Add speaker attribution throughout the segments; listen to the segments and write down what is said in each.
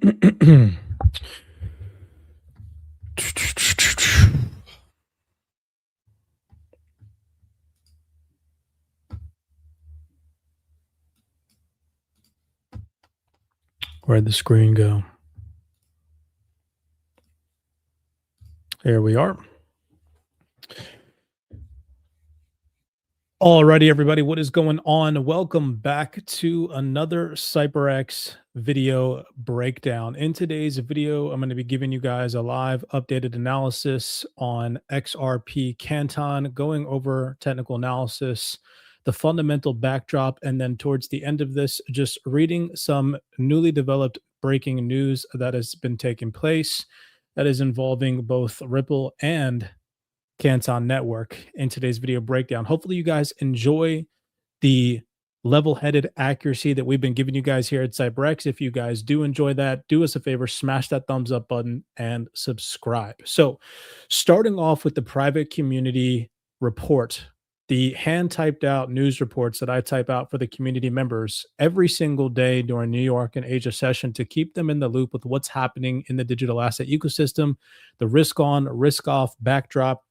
Speaker 1: Where'd the screen go? Here we are. Alrighty, everybody, what is going on? Welcome back to another CyberX video breakdown. In today's video, I'm going to be giving you guys a live updated analysis on XRP Canton, going over technical analysis, the fundamental backdrop, and then towards the end of this, just reading some newly developed breaking news that has been taking place that is involving both Ripple and Canton Network in today's video breakdown. Hopefully, you guys enjoy the level-headed accuracy that we've been giving you guys here at CyberX. If you guys do enjoy that, do us a favor, smash that thumbs up button and subscribe. So, starting off with the private community report, the hand typed out news reports that I type out for the community members every single day during New York and Asia session to keep them in the loop with what's happening in the digital asset ecosystem, the risk on, risk off backdrop,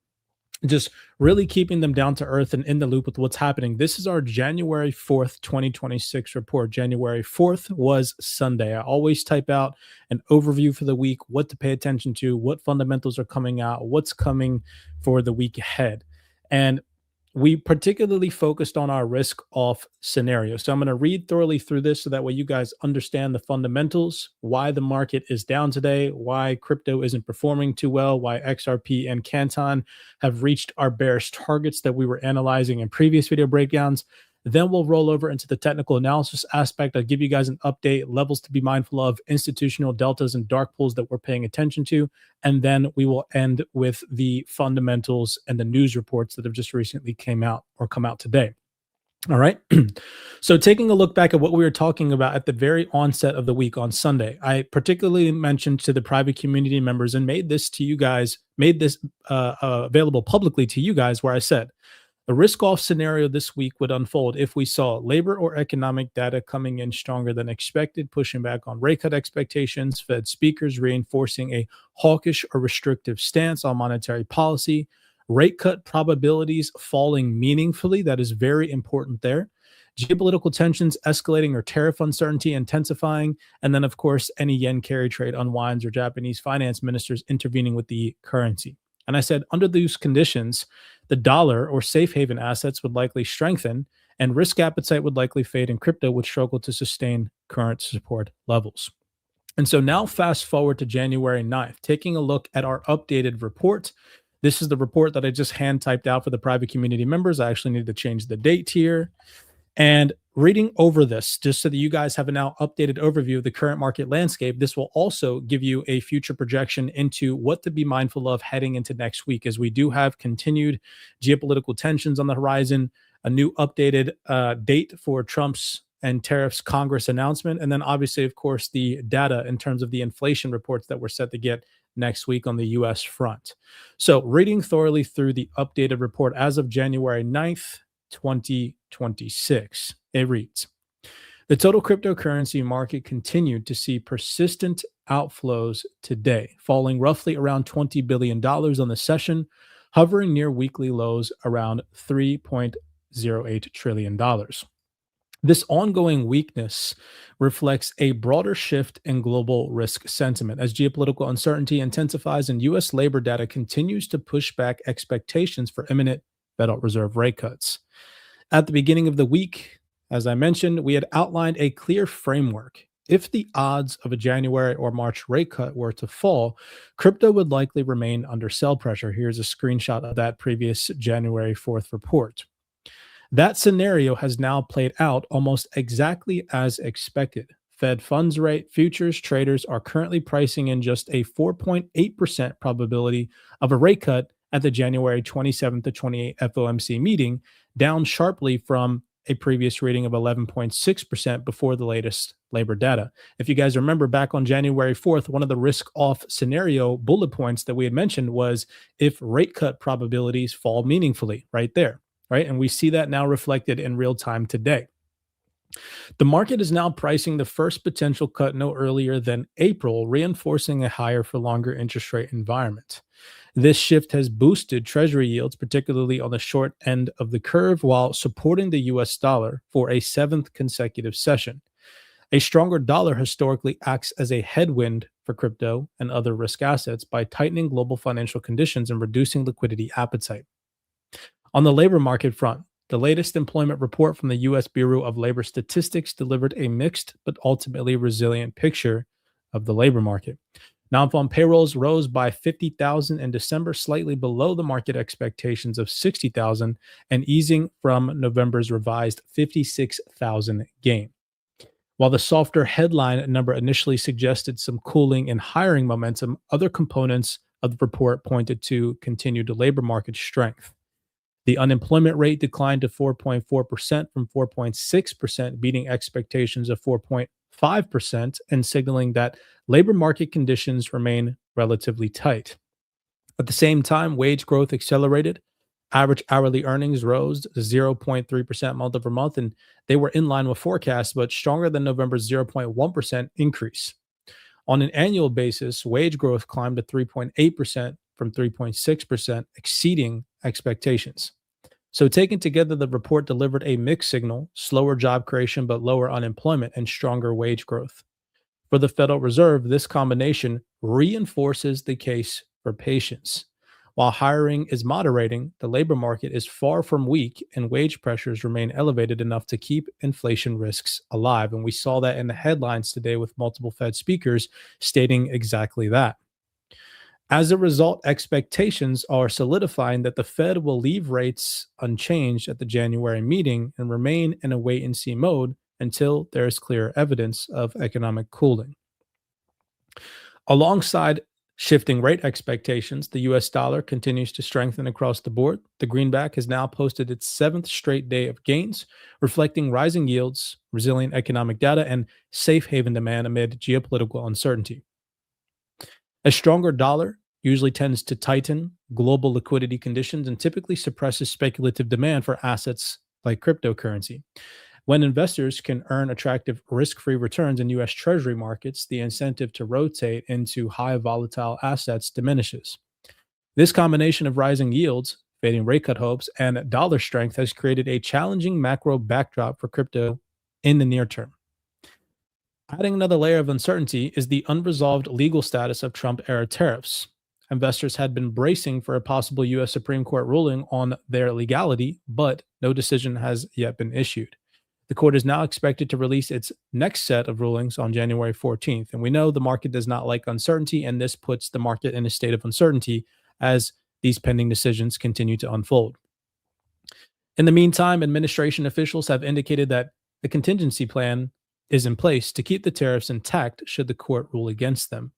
Speaker 1: just really keeping them down to earth and in the loop with what's happening. This is our January 4th, 2026 report. January 4th was Sunday. I always type out an overview for the week, what to pay attention to, what fundamentals are coming out, what's coming for the week ahead. And we particularly focused on our risk off scenario. So I'm going to read thoroughly through this so that way you guys understand the fundamentals, why the market is down today, why crypto isn't performing too well, why XRP and Canton have reached our bearish targets that we were analyzing in previous video breakdowns. Then we'll roll over into the technical analysis aspect. I'll give you guys an update, levels to be mindful of, institutional deltas and dark pools that we're paying attention to. And then we will end with the fundamentals and the news reports that have just recently come out today. All right. So taking a look back at what we were talking about at the very onset of the week on Sunday, I particularly mentioned to the private community members and made this available publicly to you guys, where I said, the risk-off scenario this week would unfold if we saw labor or economic data coming in stronger than expected, pushing back on rate cut expectations, Fed speakers reinforcing a hawkish or restrictive stance on monetary policy, rate cut probabilities falling meaningfully. That is very important there. Geopolitical tensions escalating or tariff uncertainty intensifying. And then, of course, any yen carry trade unwinds or Japanese finance ministers intervening with the currency. And I said, under those conditions, the dollar or safe haven assets would likely strengthen and risk appetite would likely fade and crypto would struggle to sustain current support levels. And so now fast forward to January 9th, taking a look at our updated report. This is the report that I just hand typed out for the private community members. I actually need to change the date here. And reading over this, just so that you guys have a now updated overview of the current market landscape, this will also give you a future projection into what to be mindful of heading into next week, as we do have continued geopolitical tensions on the horizon, a new updated date for Trump's and tariffs Congress announcement, and then obviously, of course, the data in terms of the inflation reports that we're set to get next week on the US front. So reading thoroughly through the updated report as of January 9th, 2026. It reads, the total cryptocurrency market continued to see persistent outflows today, falling roughly around $20 billion on the session, hovering near weekly lows around $3.08 trillion. This ongoing weakness reflects a broader shift in global risk sentiment as geopolitical uncertainty intensifies and U.S. labor data continues to push back expectations for imminent Federal Reserve rate cuts. At the beginning of the week, as I mentioned, we had outlined a clear framework. If the odds of a January or March rate cut were to fall, crypto would likely remain under sell pressure. Here's a screenshot of that previous January 4th report. That scenario has now played out almost exactly as expected. Fed funds rate futures traders are currently pricing in just a 4.8% probability of a rate cut at the January 27th to 28th FOMC meeting, down sharply from a previous reading of 11.6% before the latest labor data. If you guys remember back on January 4th, one of the risk off scenario bullet points that we had mentioned was if rate cut probabilities fall meaningfully right there, right? And we see that now reflected in real time today. The market is now pricing the first potential cut no earlier than April, reinforcing a higher for longer interest rate environment. This shift has boosted Treasury yields, particularly on the short end of the curve, while supporting the US dollar for a seventh consecutive session. A stronger dollar historically acts as a headwind for crypto and other risk assets by tightening global financial conditions and reducing liquidity appetite. On the labor market front, the latest employment report from the US Bureau of Labor Statistics delivered a mixed but ultimately resilient picture of the labor market. Non-farm payrolls rose by 50,000 in December, slightly below the market expectations of 60,000 and easing from November's revised 56,000 gain. While the softer headline number initially suggested some cooling in hiring momentum, other components of the report pointed to continued labor market strength. The unemployment rate declined to 4.4% from 4.6%, beating expectations of 4.5% and signaling that labor market conditions remain relatively tight. At the same time, wage growth accelerated. Average hourly earnings rose 0.3% month over month, and they were in line with forecasts, but stronger than November's 0.1% increase. On an annual basis, wage growth climbed to 3.8% from 3.6%, exceeding expectations. So, taken together, the report delivered a mixed signal: slower job creation, but lower unemployment and stronger wage growth. For the Federal Reserve, this combination reinforces the case for patience. While hiring is moderating, the labor market is far from weak and wage pressures remain elevated enough to keep inflation risks alive. And we saw that in the headlines today with multiple Fed speakers stating exactly that. As a result, expectations are solidifying that the Fed will leave rates unchanged at the January meeting and remain in a wait and see mode until there is clear evidence of economic cooling. Alongside shifting rate expectations, the US dollar continues to strengthen across the board. The greenback has now posted its seventh straight day of gains, reflecting rising yields, resilient economic data, and safe haven demand amid geopolitical uncertainty. A stronger dollar usually tends to tighten global liquidity conditions and typically suppresses speculative demand for assets like cryptocurrency. When investors can earn attractive risk free returns in US Treasury markets, the incentive to rotate into high volatile assets diminishes. This combination of rising yields, fading rate cut hopes, and dollar strength has created a challenging macro backdrop for crypto in the near term. Adding another layer of uncertainty is the unresolved legal status of Trump era tariffs. Investors had been bracing for a possible US Supreme Court ruling on their legality, but no decision has yet been issued. The court is now expected to release its next set of rulings on January 14th. And we know the market does not like uncertainty, and this puts the market in a state of uncertainty as these pending decisions continue to unfold. In the meantime, administration officials have indicated that a contingency plan is in place to keep the tariffs intact should the court rule against them.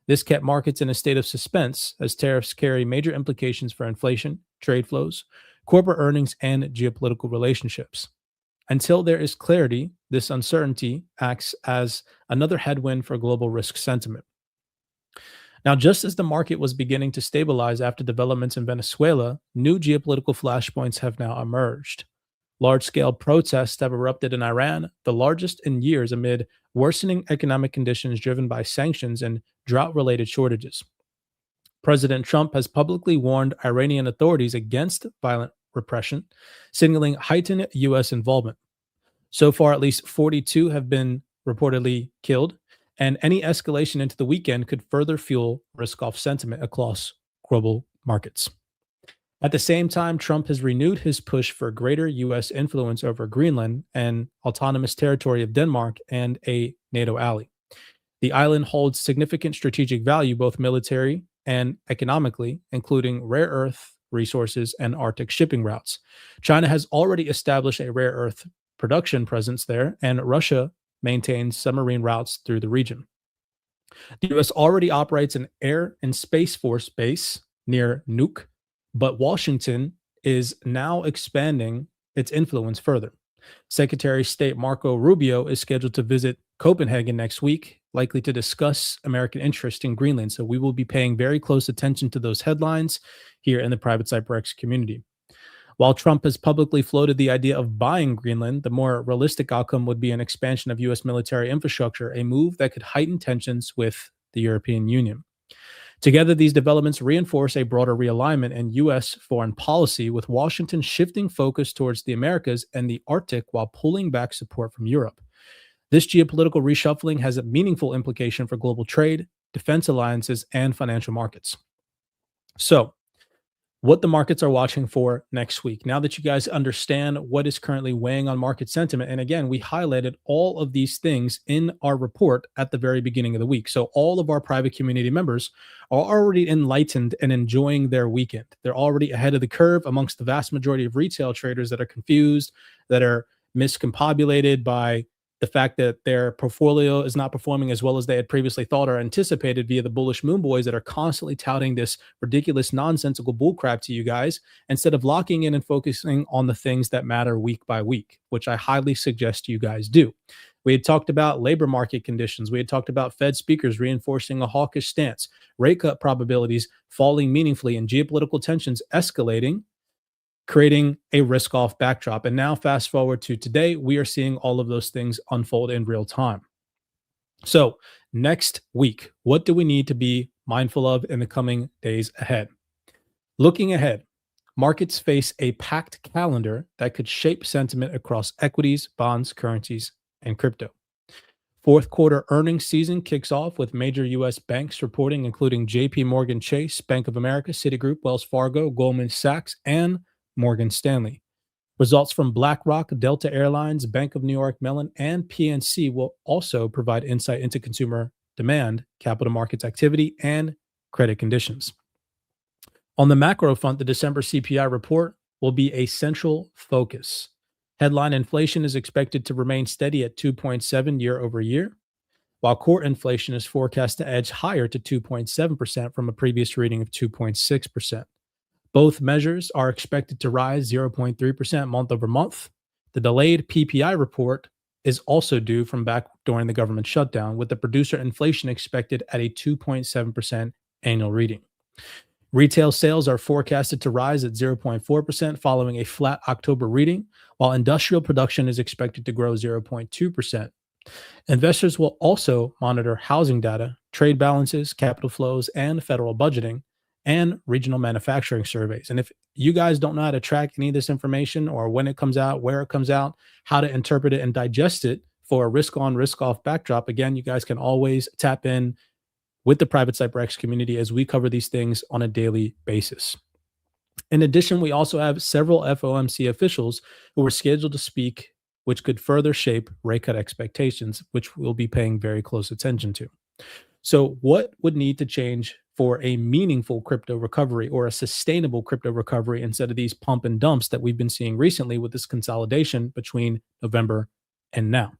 Speaker 1: This kept markets in a state of suspense as tariffs carry major implications for inflation, trade flows, corporate earnings, and geopolitical relationships. Until there is clarity, this uncertainty acts as another headwind for global risk sentiment. Now, just as the market was beginning to stabilize after developments in Venezuela, new geopolitical flashpoints have now emerged. Large scale protests have erupted in Iran, the largest in years amid worsening economic conditions driven by sanctions and drought related shortages. President Trump has publicly warned Iranian authorities against violent repression, signaling heightened U.S. involvement. So far, at least 42 have been reportedly killed, and any escalation into the weekend could further fuel risk off sentiment across global markets. At the same time, Trump has renewed his push for greater U.S. influence over Greenland, an autonomous territory of Denmark and a NATO ally. The island holds significant strategic value, both military and economically, including rare earth resources and Arctic shipping routes. China has already established a rare earth production presence there, and Russia maintains submarine routes through the region. The U.S. already operates an Air and Space Force base near Nuuk, but Washington is now expanding its influence further. Secretary of State Marco Rubio is scheduled to visit Copenhagen next week, likely to discuss American interest in Greenland. So we will be paying very close attention to those headlines here in the Private CyberX community. While Trump has publicly floated the idea of buying Greenland, the more realistic outcome would be an expansion of US military infrastructure, a move that could heighten tensions with the European Union. Together, these developments reinforce a broader realignment in U.S. foreign policy, with Washington shifting focus towards the Americas and the Arctic while pulling back support from Europe. This geopolitical reshuffling has a meaningful implication for global trade, defense alliances, and financial markets. So, what the markets are watching for next week. Now that you guys understand what is currently weighing on market sentiment, and again, we highlighted all of these things in our report at the very beginning of the week. So, all of our private community members are already enlightened and enjoying their weekend. They're already ahead of the curve amongst the vast majority of retail traders that are confused, that are miscombobulated by the fact that their portfolio is not performing as well as they had previously thought or anticipated via the bullish moon boys that are constantly touting this ridiculous, nonsensical bullcrap to you guys instead of locking in and focusing on the things that matter week by week, which I highly suggest you guys do. We had talked about labor market conditions. We had talked about Fed speakers reinforcing a hawkish stance, rate cut probabilities falling meaningfully, and geopolitical tensions escalating, creating a risk off backdrop. And now, fast forward to today, we are seeing all of those things unfold in real time. So, next week, what do we need to be mindful of in the coming days ahead? Looking ahead, markets face a packed calendar that could shape sentiment across equities, bonds, currencies, and crypto. Fourth quarter earnings season kicks off with major U.S. banks reporting, including JP Morgan Chase, Bank of America, Citigroup, Wells Fargo, Goldman Sachs, and Morgan Stanley. Results from BlackRock, Delta Airlines, Bank of New York Mellon, and PNC will also provide insight into consumer demand, capital markets activity, and credit conditions. On the macro front, the December CPI report will be a central focus. Headline inflation is expected to remain steady at 2.7 year over year, while core inflation is forecast to edge higher to 2.7% from a previous reading of 2.6%. Both measures are expected to rise 0.3% month over month. The delayed PPI report is also due from back during the government shutdown, with the producer inflation expected at a 2.7% annual reading. Retail sales are forecasted to rise at 0.4% following a flat October reading, while industrial production is expected to grow 0.2%. Investors will also monitor housing data, trade balances, capital flows, and federal budgeting, and regional manufacturing surveys. And if you guys don't know how to track any of this information, or when it comes out, where it comes out, how to interpret it and digest it for a risk on, risk off backdrop, again, you guys can always tap in with the private CyberX community as we cover these things on a daily basis. In addition, we also have several FOMC officials who are scheduled to speak, which could further shape rate cut expectations, which we'll be paying very close attention to. So, what would need to change for a meaningful crypto recovery or a sustainable crypto recovery instead of these pump and dumps that we've been seeing recently with this consolidation between November and now?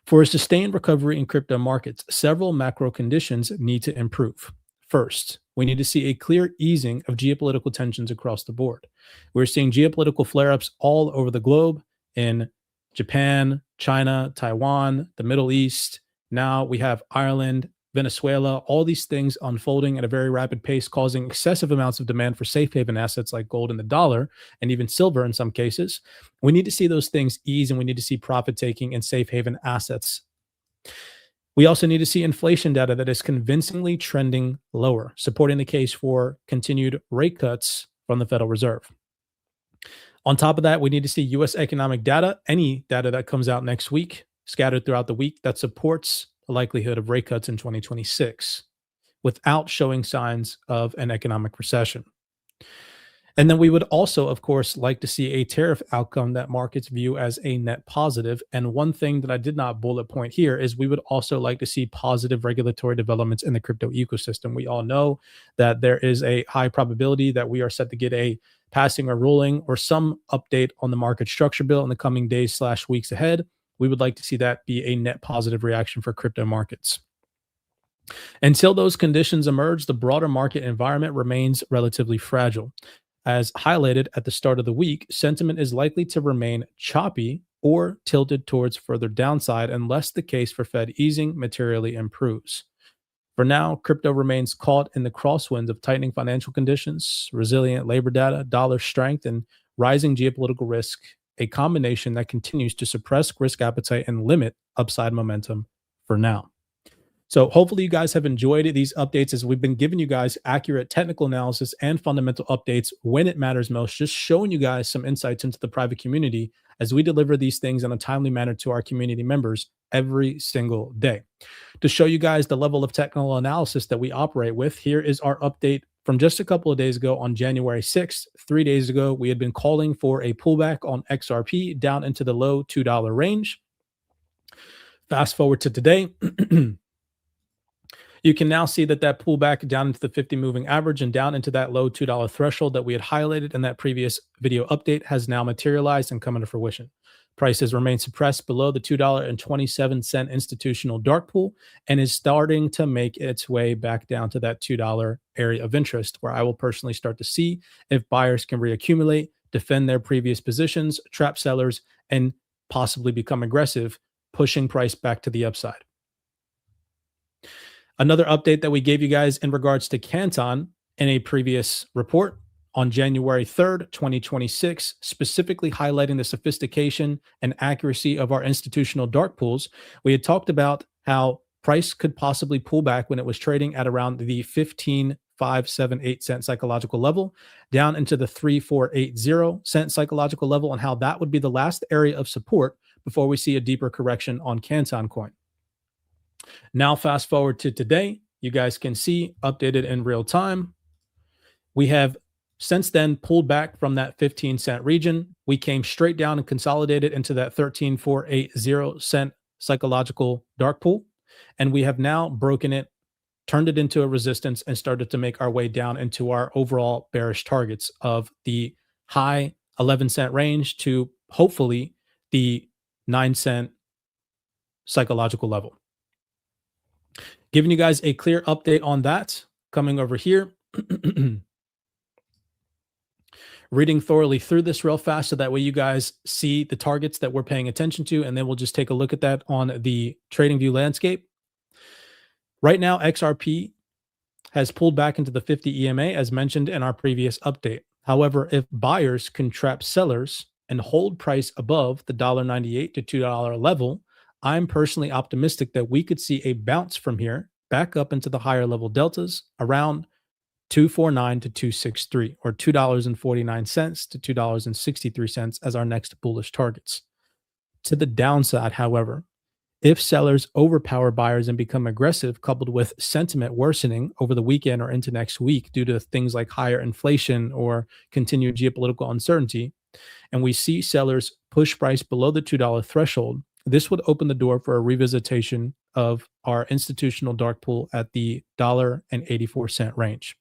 Speaker 1: For a sustained recovery in crypto markets, several macro conditions need to improve. First, we need to see a clear easing of geopolitical tensions across the board. We're seeing geopolitical flare ups all over the globe in Japan, China, Taiwan, the Middle East. Now we have Ireland, Venezuela, all these things unfolding at a very rapid pace, causing excessive amounts of demand for safe haven assets like gold and the dollar, and even silver in some cases. We need to see those things ease, and we need to see profit taking in safe haven assets. We also need to see inflation data that is convincingly trending lower, supporting the case for continued rate cuts from the Federal Reserve. On top of that, we need to see U.S. economic data, any data that comes out next week, scattered throughout the week, that supports the likelihood of rate cuts in 2026 without showing signs of an economic recession. And then we would also, of course, like to see a tariff outcome that markets view as a net positive. And one thing that I did not bullet point here is we would also like to see positive regulatory developments in the crypto ecosystem. We all know that there is a high probability that we are set to get a passing or ruling or some update on the market structure bill in the coming days/weeks ahead. We would like to see that be a net positive reaction for crypto markets. Until those conditions emerge, the broader market environment remains relatively fragile. As highlighted at the start of the week, sentiment is likely to remain choppy or tilted towards further downside unless the case for Fed easing materially improves. For now, crypto remains caught in the crosswinds of tightening financial conditions, resilient labor data, dollar strength, and rising geopolitical risk, a combination that continues to suppress risk appetite and limit upside momentum for now. So hopefully you guys have enjoyed these updates as we've been giving you guys accurate technical analysis and fundamental updates when it matters most, just showing you guys some insights into the private community as we deliver these things in a timely manner to our community members every single day. To show you guys the level of technical analysis that we operate with, here is our update from just a couple of days ago on January 6th. 3 days ago, we had been calling for a pullback on XRP down into the low $2 range. Fast forward to today. You can now see that that pullback down into the 50 moving average and down into that low $2 threshold that we had highlighted in that previous video update has now materialized and come into fruition. Prices remain suppressed below the $2.27 institutional dark pool and is starting to make its way back down to that $2 area of interest, where I will personally start to see if buyers can reaccumulate, defend their previous positions, trap sellers, and possibly become aggressive, pushing price back to the upside. Another update that we gave you guys in regards to Canton in a previous report on January 3rd, 2026, specifically highlighting the sophistication and accuracy of our institutional dark pools. We had talked about how price could possibly pull back when it was trading at around the 15.578 cent psychological level down into the 3.480 cent psychological level, and how that would be the last area of support before we see a deeper correction on Canton coin. Now, fast forward to today, you guys can see updated in real time. We have since then pulled back from that 15-cent region. We came straight down and consolidated into that 13.480 cent psychological dark pool. And we have now broken it, turned it into a resistance, and started to make our way down into our overall bearish targets of the high 11-cent range to hopefully the 9-cent psychological level. Giving you guys a clear update on that, coming over here, reading thoroughly through this real fast so that way you guys see the targets that we're paying attention to, and then we'll just take a look at that on the TradingView landscape. Right now, XRP has pulled back into the 50 EMA as mentioned in our previous update. However, if buyers can trap sellers and hold price above the $1.98 to $2 level, I'm personally optimistic that we could see a bounce from here back up into the higher level deltas around 249 to 263, or $2.49 to $2.63 as our next bullish targets. To the downside, however, if sellers overpower buyers and become aggressive, coupled with sentiment worsening over the weekend or into next week due to things like higher inflation or continued geopolitical uncertainty, and we see sellers push price below the $2 threshold, this would open the door for a revisitation of our institutional dark pool at the $1.84 range.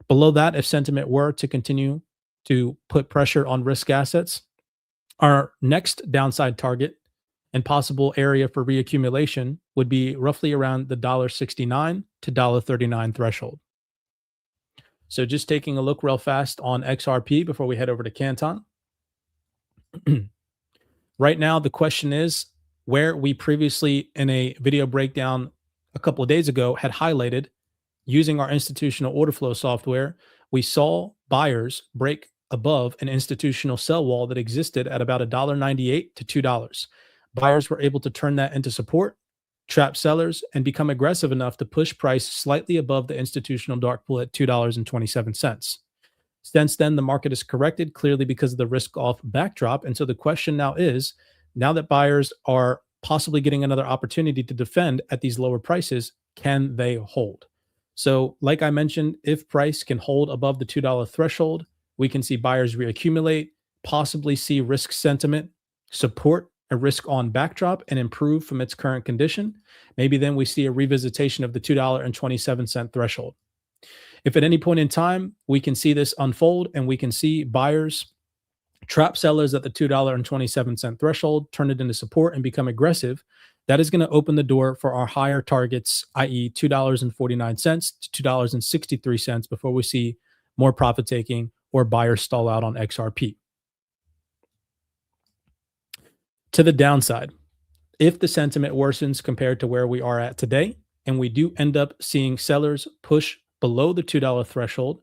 Speaker 1: Below that, if sentiment were to continue to put pressure on risk assets, our next downside target and possible area for reaccumulation would be roughly around the $1.69 to $1.39 threshold. So just taking a look real fast on XRP before we head over to Canton. Right now, the question is where we previously in a video breakdown a couple of days ago had highlighted using our institutional order flow software, we saw buyers break above an institutional sell wall that existed at about $1.98 to $2. Buyers were able to turn that into support, trap sellers, and become aggressive enough to push price slightly above the institutional dark pool at $2.27. Since then, the market has corrected clearly because of the risk-off backdrop. And so the question now is, now that buyers are possibly getting another opportunity to defend at these lower prices, can they hold? So like I mentioned, if price can hold above the $2 threshold, we can see buyers reaccumulate, possibly see risk sentiment support a risk-on backdrop and improve from its current condition. Maybe then we see a revisitation of the $2.27 threshold. If at any point in time we can see this unfold and we can see buyers trap sellers at the $2.27 threshold, turn it into support and become aggressive, that is going to open the door for our higher targets, i.e. $2.49 to $2.63 before we see more profit taking or buyers stall out on XRP. To the downside, if the sentiment worsens compared to where we are at today, and we do end up seeing sellers push below the $2 threshold,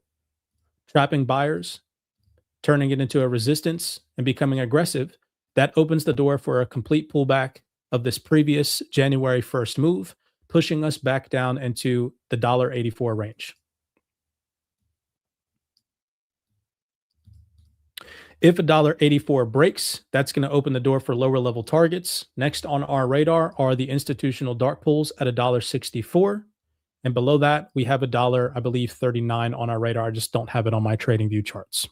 Speaker 1: trapping buyers, turning it into a resistance and becoming aggressive, that opens the door for a complete pullback of this previous January 1st move, pushing us back down into the $1.84 range. If $1.84 breaks, that's going to open the door for lower level targets. Next on our radar are the institutional dark pools at $1.64. And below that, we have $1, I believe, 39 on our radar. I just don't have it on my trading view charts.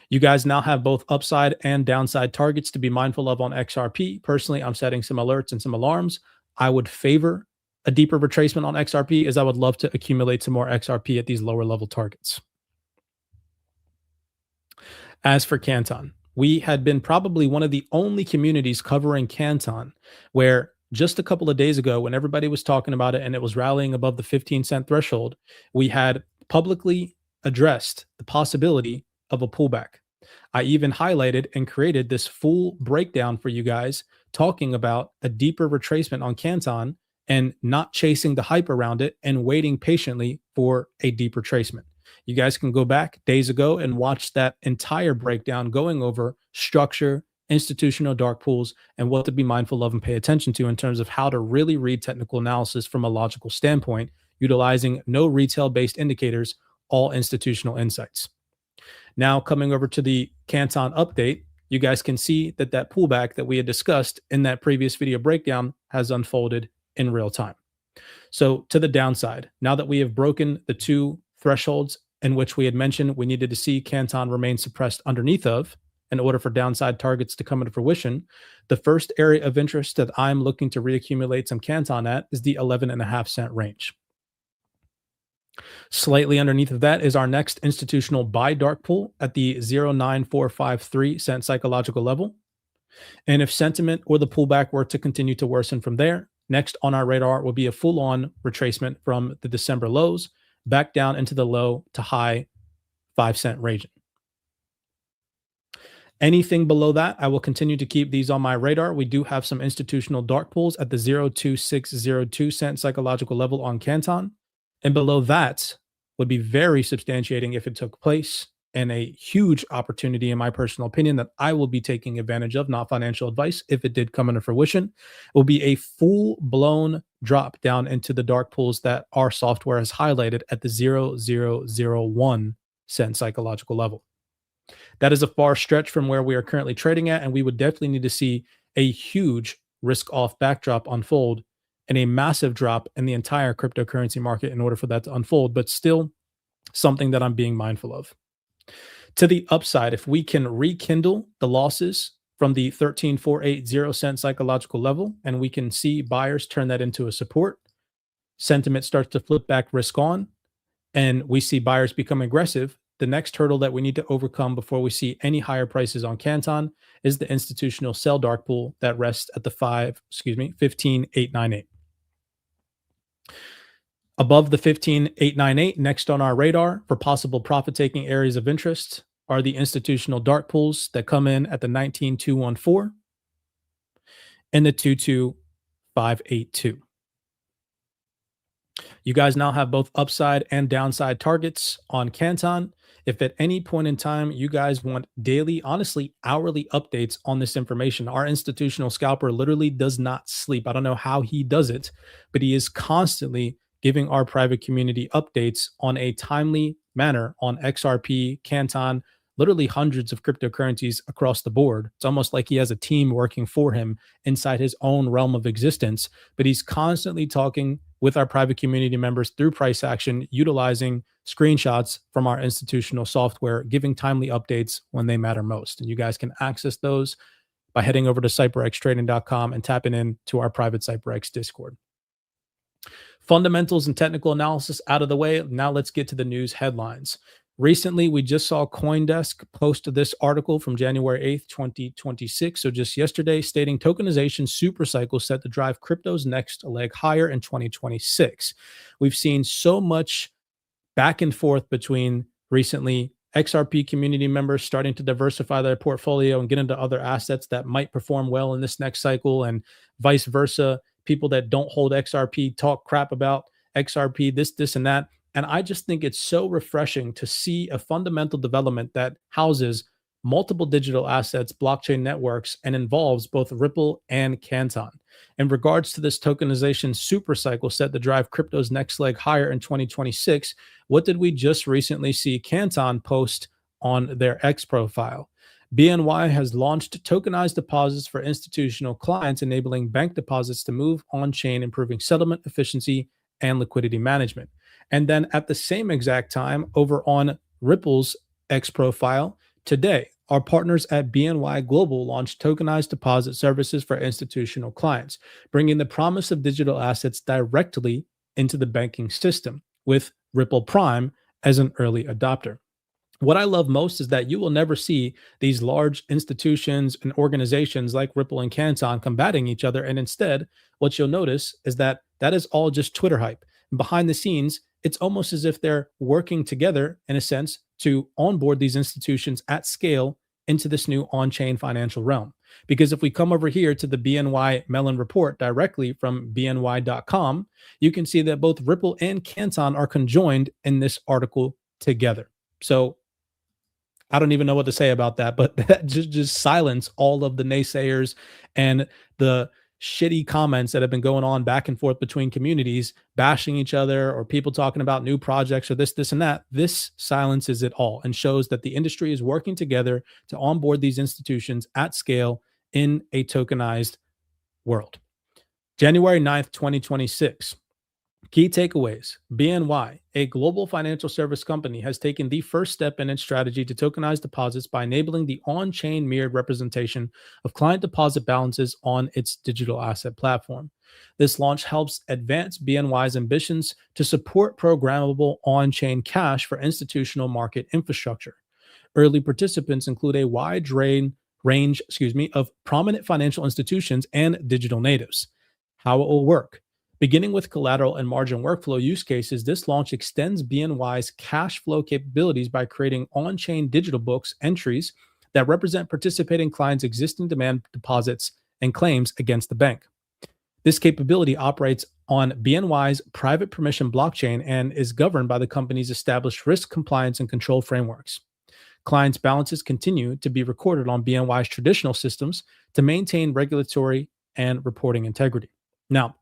Speaker 1: You guys now have both upside and downside targets to be mindful of on XRP. Personally, I'm setting some alerts and some alarms. I would favor a deeper retracement on XRP, as I would love to accumulate some more XRP at these lower level targets. As for Canton, we had been probably one of the only communities covering Canton where just a couple of days ago, when everybody was talking about it and it was rallying above the 15-cent threshold, we had publicly addressed the possibility of a pullback. I even highlighted and created this full breakdown for you guys talking about a deeper retracement on Canton and not chasing the hype around it and waiting patiently for a deeper retracement. You guys can go back days ago and watch that entire breakdown going over structure, institutional dark pools, and what to be mindful of and pay attention to in terms of how to really read technical analysis from a logical standpoint, utilizing no retail based indicators, all institutional insights. Now, coming over to the Canton update, you guys can see that that pullback that we had discussed in that previous video breakdown has unfolded in real time. So, to the downside, now that we have broken the two thresholds in which we had mentioned we needed to see Canton remain suppressed underneath of in order for downside targets to come into fruition, the first area of interest that I'm looking to reaccumulate some Canton at is the 11.5 cent range. Slightly underneath of that is our next institutional buy dark pool at the 0.9453 cent psychological level. And if sentiment or the pullback were to continue to worsen from there, next on our radar will be a full-on retracement from the December lows back down into the low to high 5 cent region. Anything below that, I will continue to keep these on my radar. We do have some institutional dark pools at the 0.2602 cent psychological level on Canton. And below that would be very substantiating if it took place, and a huge opportunity, in my personal opinion, that I will be taking advantage of, not financial advice, if it did come into fruition, will be a full-blown drop down into the dark pools that our software has highlighted at the 0.001 cent psychological level. That is a far stretch from where we are currently trading at, and we would definitely need to see a huge risk-off backdrop unfold and a massive drop in the entire cryptocurrency market in order for that to unfold, but still something that I'm being mindful of. To the upside, if we can rekindle the losses from the 13.480 cent psychological level and we can see buyers turn that into a support, sentiment starts to flip back risk on, and we see buyers become aggressive, the next hurdle that we need to overcome before we see any higher prices on Canton is the institutional sell dark pool that rests at the 15.898. Above the 15.898, next on our radar for possible profit-taking areas of interest are the institutional dark pools that come in at the 19.214 and the 22.582. You guys now have both upside and downside targets on Canton. If at any point in time you guys want daily, honestly, hourly updates on this information, our institutional scalper literally does not sleep. I don't know how he does it, but he is constantly giving our private community updates on a timely manner on XRP, Canton, literally hundreds of cryptocurrencies across the board. It's almost like he has a team working for him inside his own realm of existence, but he's constantly talking with our private community members through price action, utilizing screenshots from our institutional software, giving timely updates when they matter most. And you guys can access those by heading over to cyberxtrading.com and tapping in to our private CyberX Discord. Fundamentals and technical analysis out of the way. Now let's get to the news headlines. Recently, we just saw CoinDesk post this article from January 8th, 2026. So just yesterday, stating tokenization supercycle set to drive crypto's next leg higher in 2026. We've seen so much back and forth between recently XRP community members starting to diversify their portfolio and get into other assets that might perform well in this next cycle, and vice versa. People that don't hold XRP talk crap about XRP, this, and that. And I just think it's so refreshing to see a fundamental development that houses multiple digital assets, blockchain networks, and involves both Ripple and Canton. In regards to this tokenization super cycle set to drive crypto's next leg higher in 2026, what did we just recently see Canton post on their X profile? BNY has launched tokenized deposits for institutional clients, enabling bank deposits to move on chain, improving settlement efficiency and liquidity management. And then at the same exact time, over on Ripple's X profile, today, our partners at BNY Global launched tokenized deposit services for institutional clients, bringing the promise of digital assets directly into the banking system, with Ripple Prime as an early adopter. What I love most is that you will never see these large institutions and organizations like Ripple and Canton combating each other. And instead, what you'll notice is that that is all just Twitter hype. And behind the scenes, it's almost as if they're working together in a sense to onboard these institutions at scale into this new on chain financial realm. Because if we come over here to the BNY Mellon report directly from bny.com, you can see that both Ripple and Canton are conjoined in this article together. So I don't even know what to say about that, but that just silence all of the naysayers and the shitty comments that have been going on back and forth between communities, bashing each other or people talking about new projects or this, and that. This silences it all and shows that the industry is working together to onboard these institutions at scale in a tokenized world. January 9th, 2026. Key takeaways. BNY, a global financial service company, has taken the first step in its strategy to tokenize deposits by enabling the on chain mirrored representation of client deposit balances on its digital asset platform. This launch helps advance BNY's ambitions to support programmable on chain cash for institutional market infrastructure. Early participants include a wide range of prominent financial institutions and digital natives. How it will work. Beginning with collateral and margin workflow use cases, this launch extends BNY's cash flow capabilities by creating on chain digital books entries that represent participating clients' existing demand deposits and claims against the bank. This capability operates on BNY's private permission blockchain and is governed by the company's established risk compliance and control frameworks. Clients' balances continue to be recorded on BNY's traditional systems to maintain regulatory and reporting integrity. Now,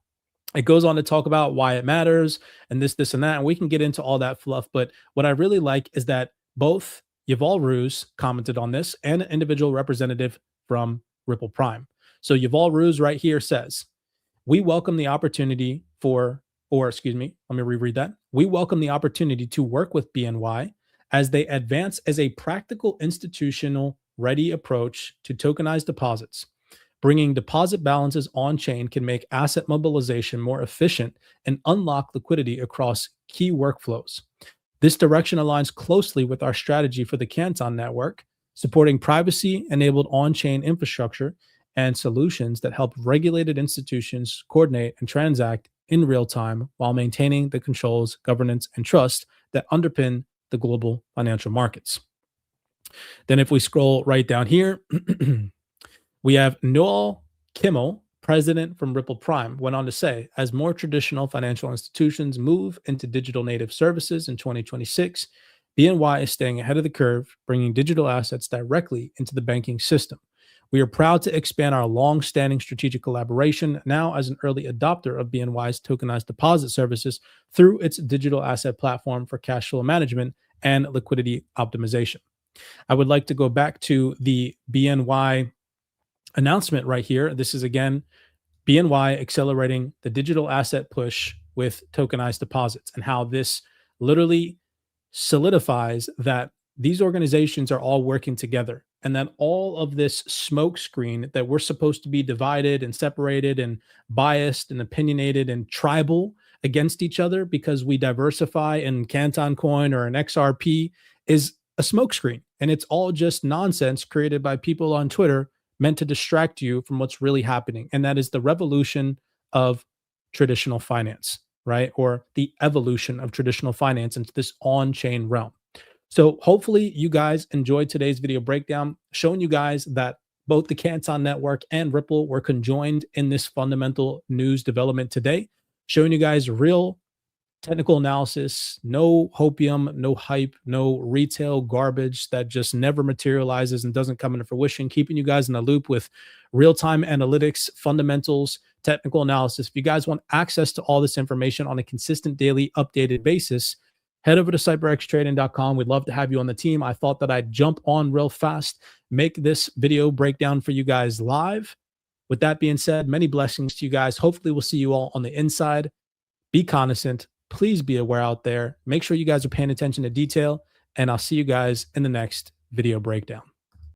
Speaker 1: it goes on to talk about why it matters and this, and that. And we can get into all that fluff. But what I really like is that both Yuval Ruse commented on this and an individual representative from Ripple Prime. So Yuval Ruse right here says, we welcome the opportunity let me reread that. We welcome the opportunity to work with BNY as they advance as a practical institutional ready approach to tokenized deposits. Bringing deposit balances on chain can make asset mobilization more efficient and unlock liquidity across key workflows. This direction aligns closely with our strategy for the Canton network, supporting privacy-enabled on-chain infrastructure and solutions that help regulated institutions coordinate and transact in real time while maintaining the controls, governance, and trust that underpin the global financial markets. Then if we scroll right down here, we have Noel Kimmel, president from Ripple Prime, went on to say, as more traditional financial institutions move into digital native services in 2026, BNY is staying ahead of the curve, bringing digital assets directly into the banking system. We are proud to expand our long-standing strategic collaboration now as an early adopter of BNY's tokenized deposit services through its digital asset platform for cash flow management and liquidity optimization. I would like to go back to the BNY announcement right here. This is again BNY accelerating the digital asset push with tokenized deposits and how this literally solidifies that these organizations are all working together and that all of this smoke screen that we're supposed to be divided and separated and biased and opinionated and tribal against each other because we diversify in Canton Coin or an XRP is a smokescreen. And it's all just nonsense created by people on Twitter meant to distract you from what's really happening. And that is the revolution of traditional finance, right? Or the evolution of traditional finance into this on-chain realm. So hopefully you guys enjoyed today's video breakdown, showing you guys that both the Canton Network and Ripple were conjoined in this fundamental news development today, showing you guys real technical analysis, no hopium, no hype, no retail garbage that just never materializes and doesn't come into fruition, keeping you guys in the loop with real time analytics, fundamentals, technical analysis. If you guys want access to all this information on a consistent, daily, updated basis, head over to cyberxtrading.com. We'd love to have you on the team. I thought that I'd jump on real fast, make this video breakdown for you guys live. With that being said, many blessings to you guys. Hopefully, we'll see you all on the inside. Be cognizant. Please be aware out there. Make sure you guys are paying attention to detail, and I'll see you guys in the next video breakdown.